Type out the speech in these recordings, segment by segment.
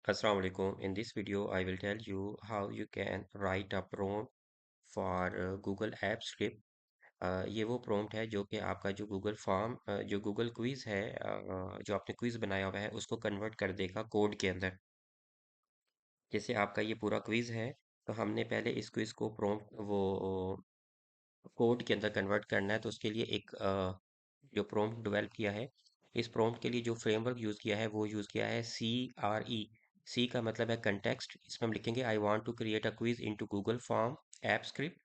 Assalamu alaikum. In this video, I will tell you how you can write a prompt for Google App Script. ये वो prompt है जो कि आपका जो Google फॉर्म जो Google क्विज है जो आपने क्विज बनाया हुआ है उसको कन्वर्ट कर देगा कोड के अंदर। जैसे आपका ये पूरा क्विज है तो हमने पहले इस क्विज को prompt वो कोड के अंदर कन्वर्ट करना है तो उसके लिए एक जो prompt डेवलप किया है इस prompt के लिए जो फ्रेमवर्क यूज़ किया है वो यूज़ किया है CRE। सी का मतलब है कंटेक्स्ट। इसमें हम लिखेंगे I want to create a quiz into Google form app script.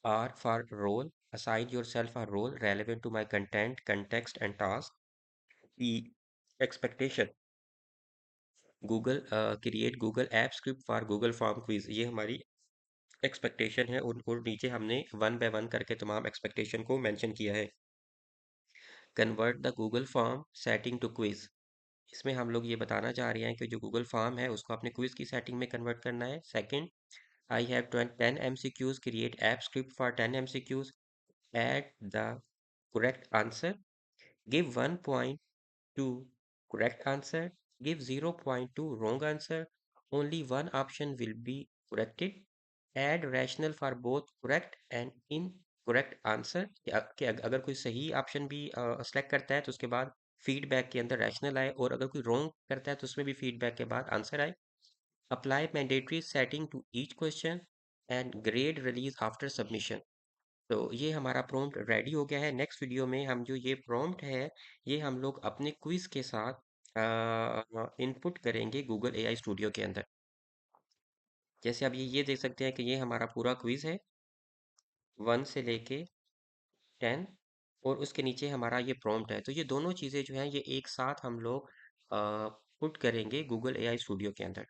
R for role, assign yourself a role relevant to my content, context and task. E, expectation, Google create Google app script for Google form quiz. ये हमारी expectation है। उनको नीचे हमने one by one करके तमाम expectation को mention किया है। Convert the Google form setting to quiz. इसमें हम लोग ये बताना चाह रहे हैं कि जो गूगल फॉर्म है उसको अपने क्विज की सेटिंग में कन्वर्ट करना है। Second, I have 10 MCQs. Create app script for 10 MCQs. Add the correct answer. Give 1.2 correct answer. Give 0.2 wrong answer. Only one option will be corrected. Add rational for both correct and incorrect answer. कि अगर कोई सही option भी select करता है तो उसके बाद फीडबैक के अंदर रैशनल आए, और अगर कोई रॉन्ग करता है तो उसमें भी फीडबैक के बाद आंसर आए। Apply mandatory setting to each question and grade release after submission। तो ये हमारा प्रॉम्प्ट रेडी हो गया है। नेक्स्ट वीडियो में हम जो ये प्रॉम्प्ट है ये हम लोग अपने क्विज के साथ इनपुट करेंगे गूगल एआई स्टूडियो के अंदर। जैसे अब ये देख सकते हैं कि ये हमारा पूरा क्विज है 1 से लेके 10, और उसके नीचे हमारा ये प्रॉम्प्ट है। तो ये दोनों चीज़ें जो हैं ये एक साथ हम लोग पुट करेंगे गूगल एआई स्टूडियो के अंदर।